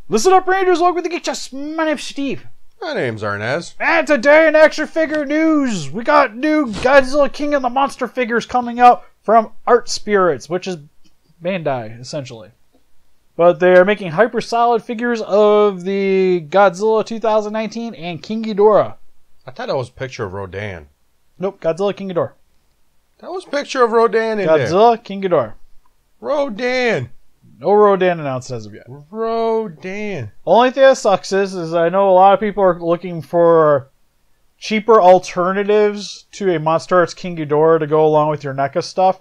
Listen up, Rangers. Welcome to the Geek Chest. My name's Steve. My name's Arnaz. And today in action figure news, we got new Godzilla King of the Monster figures coming out from Art Spirits, which is Bandai, essentially. But they're making hyper solid figures of the Godzilla 2019 and King Ghidorah. I thought that was a picture of Rodan. Nope, Godzilla King Ghidorah. That was a picture of Rodan in there. Godzilla King Ghidorah. Rodan. No Rodan announced as of yet. Rodan. Only thing that sucks is I know a lot of people are looking for cheaper alternatives to a Monster Arts King Ghidorah to go along with your NECA stuff.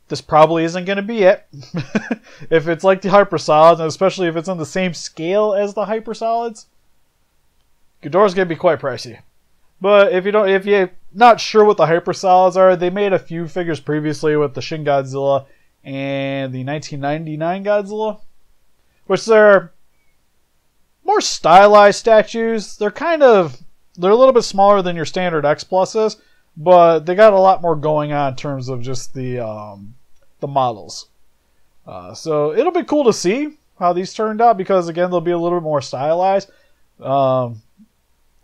This probably isn't going to be it. If it's like the Hyper Solids, and especially if it's on the same scale as the Hyper Solids, Ghidorah's going to be quite pricey. But if you're not sure what the Hyper Solids are, they made a few figures previously with the Shin Godzilla and the 1999 Godzilla, which they're more stylized statues. They're a little bit smaller than your standard X Pluses, but they got a lot more going on in terms of just the models. So it'll be cool to see how these turned out, because again, they'll be a little bit more stylized. I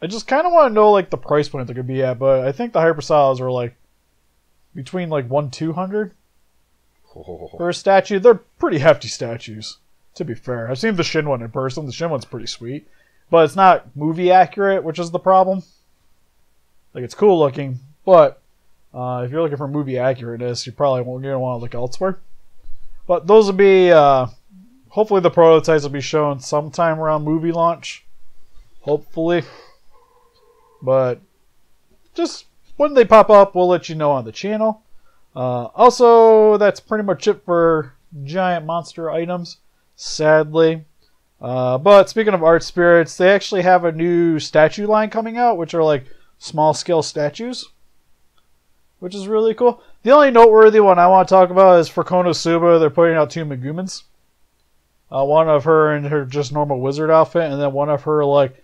just kind of want to know like the price point they could be at, but I think the Hyper Solids are like between like $100-200 for a statue. They're pretty hefty statues, to be fair. I've seen the Shin one in person. The Shin one's pretty sweet, but it's not movie accurate, which is the problem. Like, it's cool looking, but if you're looking for movie accurateness, you're probably going to want to look elsewhere. But those will be, hopefully the prototypes will be shown sometime around movie launch. Hopefully. But just when they pop up, we'll let you know on the channel. Also, that's pretty much it for giant monster items, sadly. But speaking of Art Spirits, they actually have a new statue line coming out, which are like small scale statues, which is really cool. The only noteworthy one I want to talk about is for Konosuba. They're putting out two Megumans. One of her in her just normal wizard outfit, and then one of her like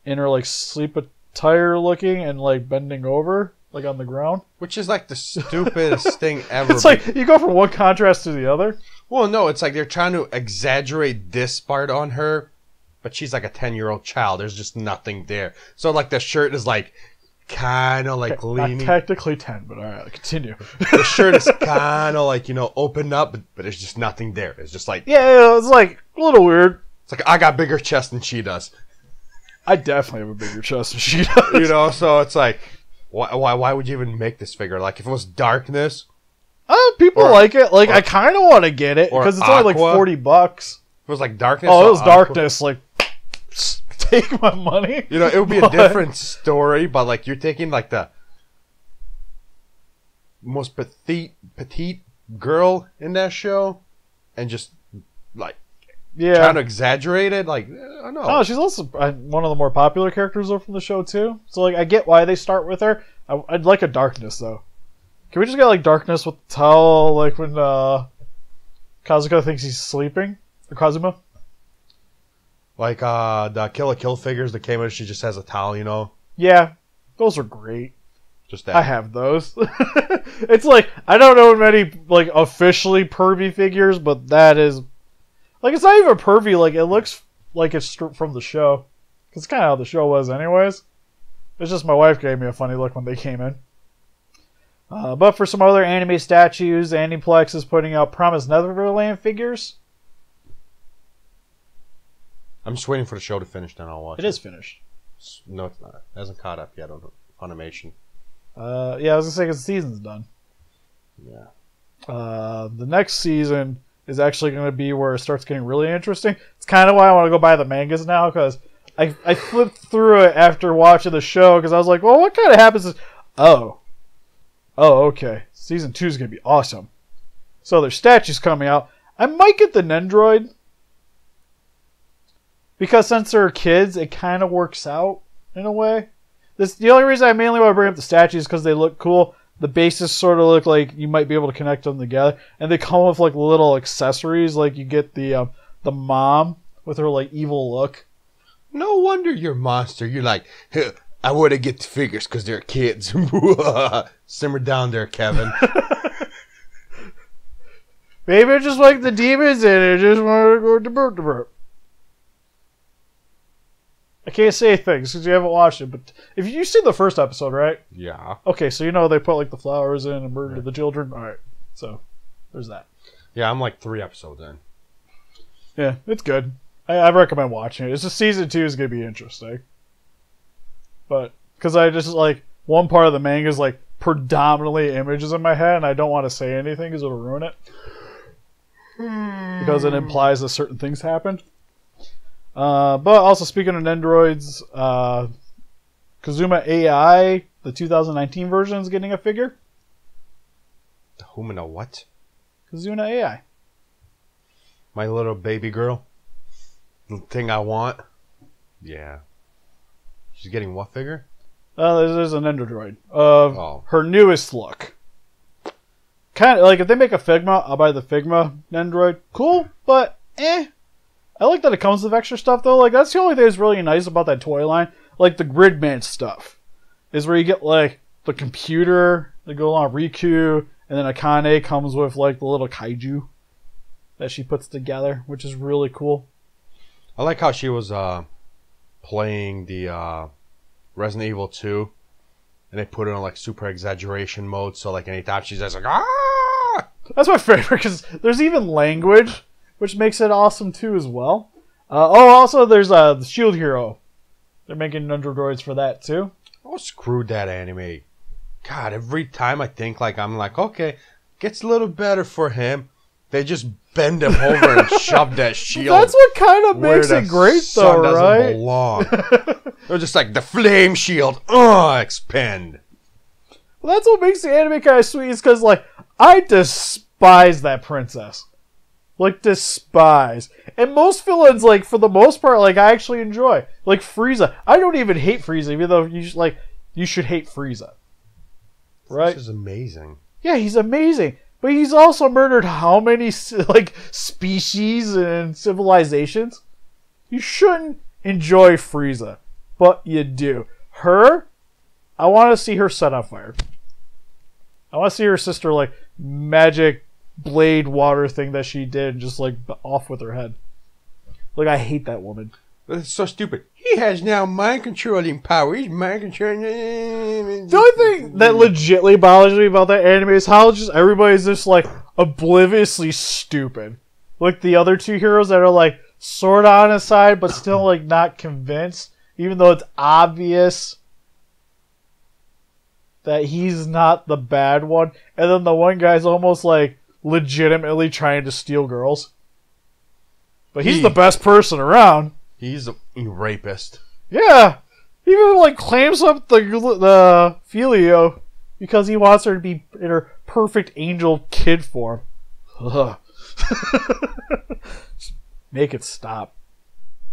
in her like sleep attire looking and like bending over like on the ground. Which is like the stupidest thing ever. It's like you go from one contrast to the other. Well, no, it's like they're trying to exaggerate this part on her, but she's like a 10-year-old child. There's just nothing there. So like the shirt is like kind of like leaning. Not technically 10, but alright, continue. The shirt is kind of like, opened up, but there's just nothing there. It's just like... Yeah, it's like a little weird. It's like, I got bigger chest than she does. I definitely have a bigger chest than she does. So it's like, why would you even make this figure? Like, if it was darkness... people like it. Like, I kind of want to get it, because it's only like $40. If it was like darkness... Oh, it was darkness, like... Take my money. It would be a different story, but like you're taking like the most petite girl in that show and just like trying to exaggerate it. Like, I don't know. Oh, she's also one of the more popular characters though from the show too. So like I get why they start with her. I'd like a darkness though. Can we just get like darkness with the towel, like when Kazuka thinks he's sleeping, or Kazuma? Like the Kill la Kill figures that came out, she just has a towel, Yeah, those are great. Just that. I have those. It's like, I don't know many like officially pervy figures, but that is like, it's not even pervy. Like, it looks like it's from the show. It's kind of how the show was, anyways. It's just my wife gave me a funny look when they came in. But for some other anime statues, Aniplex is putting out Promised Neverland figures. I'm just waiting for the show to finish, then I'll watch it. It is finished. No, it's not. It hasn't caught up yet on Funimation. Yeah, I was going to say, because the season's done. Yeah. The next season is actually going to be where it starts getting really interesting. It's kind of why I want to go buy the mangas now, because I flipped through it after watching the show, because I was like, well, what kind of happens is... Oh, okay. Season 2 is going to be awesome. So there's statues coming out. I might get the Nendroid, because since they're kids, it kind of works out in a way. The only reason I mainly want to bring up the statues is because they look cool. The bases sort of look like you might be able to connect them together, and they come with like little accessories. Like you get the mom with her like evil look. No wonder you're a monster. You're like, I want to get the figures because they're kids. Simmer down there, Kevin. Maybe I just like the demons and I just want to go to burp. I can't say things because you haven't watched it, but if you see the first episode, right? Yeah. Okay, so you know they put like the flowers in and murder the children. All right, so there's that. Yeah, I'm like 3 episodes in. Yeah, it's good. I recommend watching it. It's just season 2 is gonna be interesting, but because I just like one part of the manga is like predominantly images in my head, and I don't want to say anything because it'll ruin it. Because it implies that certain things happened. But also speaking of Nendroids, Kazuma AI, the 2019 version, is getting a figure. The Humana what? Kazuma AI. My little baby girl. The thing I want. Yeah. She's getting what figure? There's an Nendroid of her newest look. Kind of like if they make a Figma, I'll buy the Figma Nendroid. Cool, but I like that it comes with extra stuff though. Like that's the only thing that's really nice about that toy line. Like the Gridman stuff is where you get like the computer that go along with Riku, and then Akane comes with like the little kaiju that she puts together, which is really cool. I like how she was playing the Resident Evil 2. And they put it on like super exaggeration mode, so like anytime she's just like ah. That's my favorite because there's even language, which makes it awesome too as well. Also there's the Shield Hero. They're making Nendroids for that too. Oh, screw that anime. God, every time I think like I'm like okay, gets a little better for him. They just bend him over and shove that shield. That's what kind of makes it great, though, right? Belong. They're just like the flame shield. Expend. Well, that's what makes the anime kind of sweet. Is because like I despise that princess, like despise. And most villains, like for the most part, like I actually enjoy. Like Frieza, I don't even hate Frieza, even though you should hate Frieza, right? This is amazing. Yeah, he's amazing. But he's also murdered how many like species and civilizations? You shouldn't enjoy Frieza, but you do. Her, I want to see her set on fire. I want to see her sister like magic blade water thing that she did, just like off with her head. Like I hate that woman. That's so stupid. He has now mind controlling power. He's mind controlling. The only thing that legitimately bothers me about that anime is how just everybody's just like obliviously stupid. Like the other two heroes that are like sort of on his side, but still like not convinced, even though it's obvious that he's not the bad one. And then the one guy's almost like legitimately trying to steal girls. But he's the best person around. He's a rapist. Yeah. He even like claims up the Filio because he wants her to be in her perfect angel kid form. Ugh. Make it stop.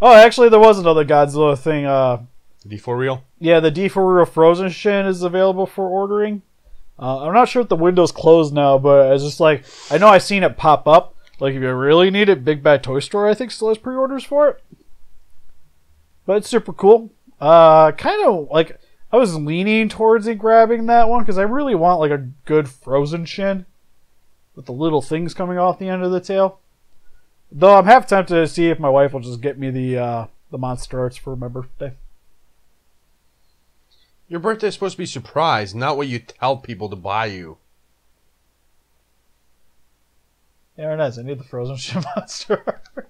Oh, actually, there was another Godzilla thing. D4 Real? Yeah, the D4 Real Frozen Shin is available for ordering. I'm not sure if the window's closed now, but it's just like, I know I've seen it pop up. Like, if you really need it, Big Bad Toy Store, I think, still has pre-orders for it. But it's super cool. Kind of, like, I was leaning towards grabbing that one, because I really want, like, a good Frozen Shin. With the little things coming off the end of the tail. Though I'm half tempted to see if my wife will just get me the Monster Arts for my birthday. Your birthday is supposed to be a surprise, not what you tell people to buy you. Yeah, it is. I need the Frozen Shin Monster Art.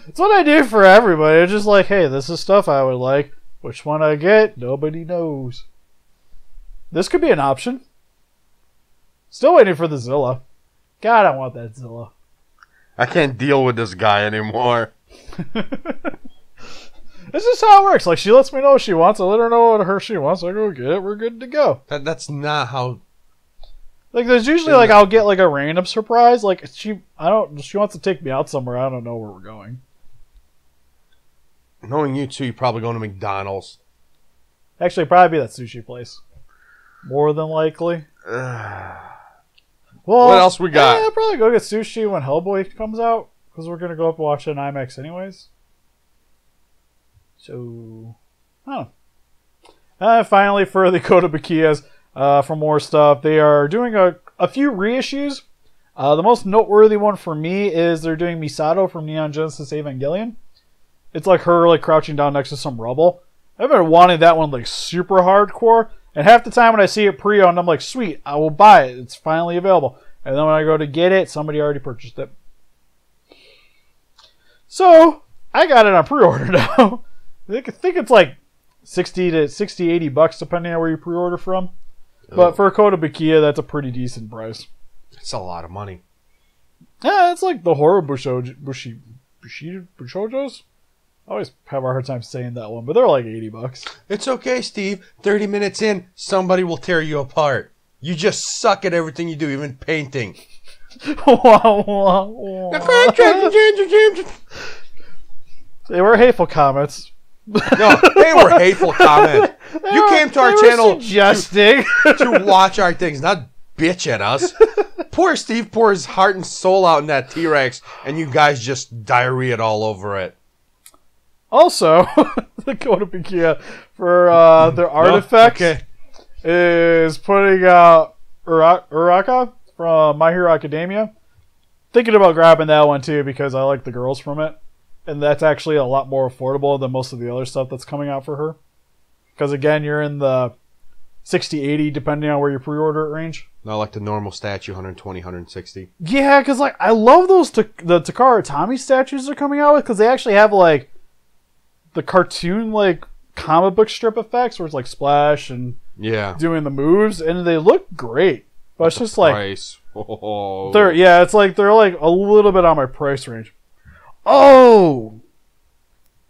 It's what I do for everybody. It's just like, hey, this is stuff I would like. Which one I get, nobody knows. This could be an option. Still waiting for the Zilla. God, I want that Zilla. I can't deal with this guy anymore. This is how it works. Like, she lets me know what she wants. I let her know what she wants. I go get it. We're good to go. That's not how... Like, there's usually, like, I'll get, like, a random surprise. Like, she wants to take me out somewhere. I don't know where we're going. Knowing you two, you're probably going to McDonald's. Actually, probably be that sushi place. More than likely. Well, what else we got? I'll probably go get sushi when Hellboy comes out. Because we're going to go up and watch it in IMAX anyways. So, I don't know. Finally, for the Kotobukiyas, for more stuff, they are doing a few reissues. The most noteworthy one for me is they're doing Misato from Neon Genesis Evangelion. It's like her like crouching down next to some rubble. I've been wanting that one like super hardcore, and half the time when I see it pre-owned, I'm like, sweet, I will buy it. It's finally available. And then when I go to get it, somebody already purchased it. So I got it on pre-order now. I think it's like 60 to 60, 80 bucks depending on where you pre-order from. Oh. But for a Kotobukiya, that's a pretty decent price. It's a lot of money. Yeah, it's like the horror Bushojos. I always have a hard time saying that one, but they're like 80 bucks. It's okay, Steve. 30 minutes in, somebody will tear you apart. You just suck at everything you do, even painting. They were hateful comments. No, they were hateful comments. You came to our channel suggesting to watch our things, not bitch at us. Poor Steve poured his heart and soul out in that T-Rex, and you guys just diarrheaed all over it. Also, the Kotobukiya for their artifacts is putting out Uraka from My Hero Academia. Thinking about grabbing that one too because I like the girls from it. And that's actually a lot more affordable than most of the other stuff that's coming out for her. Because again, you're in the 60, 80 depending on where you pre-order it range. Not like the normal statue, 120, 160. Yeah, because like I love those the Takara Tomy statues they're coming out with because they actually have like the cartoon like comic book strip effects where it's like splash and doing the moves and they look great. But it's just price. Like it's like they're like a little bit on my price range. Oh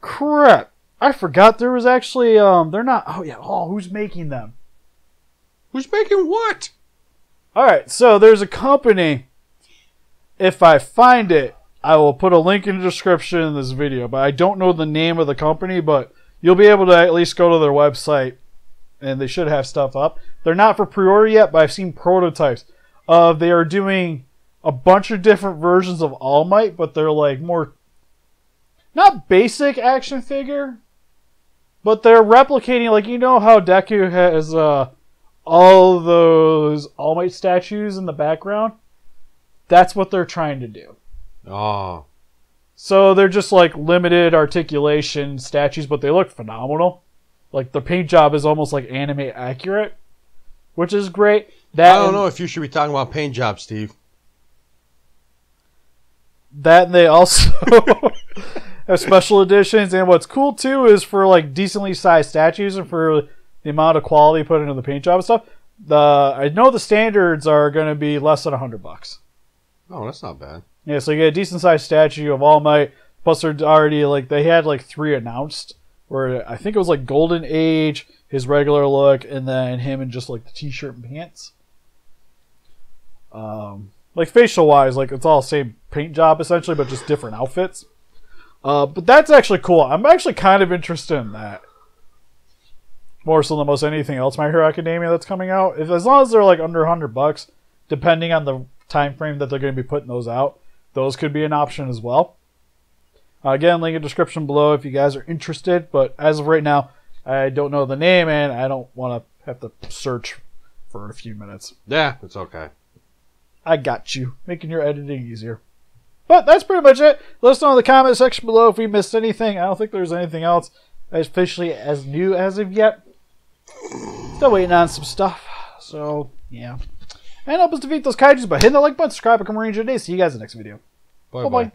crap. I forgot there was actually they're not who's making them? Who's making what? Alright, so there's a company. If I find it, I will put a link in the description in this video, but I don't know the name of the company, but you'll be able to at least go to their website, and they should have stuff up. They're not for pre-order yet, but I've seen prototypes. They are doing a bunch of different versions of All Might, but they're like more, not basic action figure, but they're replicating, like, you know how Deku has all those All Might statues in the background? That's what they're trying to do. Oh. So they're just like limited articulation statues, but they look phenomenal. Like the paint job is almost like anime accurate, which is great. I don't know if you should be talking about paint jobs, Steve. That and they also have special editions, and what's cool too is for like decently sized statues and for the amount of quality put into the paint job and stuff. I know the standards are going to be less than $100. Oh, that's not bad. Yeah, so you get a decent sized statue of All Might. Plus, they're already like they had like 3 announced. Where I think it was like Golden Age, his regular look, and then him in just like the t-shirt and pants. Like facial wise, like it's all the same paint job essentially, but just different outfits. But that's actually cool. I'm actually kind of interested in that. More so than most anything else My Hero Academia that's coming out. As long as they're like under $100, depending on the time frame that they're going to be putting those out, those could be an option as well. Again, link in the description below if you guys are interested. But as of right now, I don't know the name and I don't want to have to search for a few minutes. Yeah, it's okay. I got you. Making your editing easier. But that's pretty much it. Let us know in the comment section below if we missed anything. I don't think there's anything else officially as new as of yet. Still waiting on some stuff. So, yeah. And help us defeat those kaijus by hitting the like button, subscribe, become a ranger today. See you guys in the next video. Bye-bye.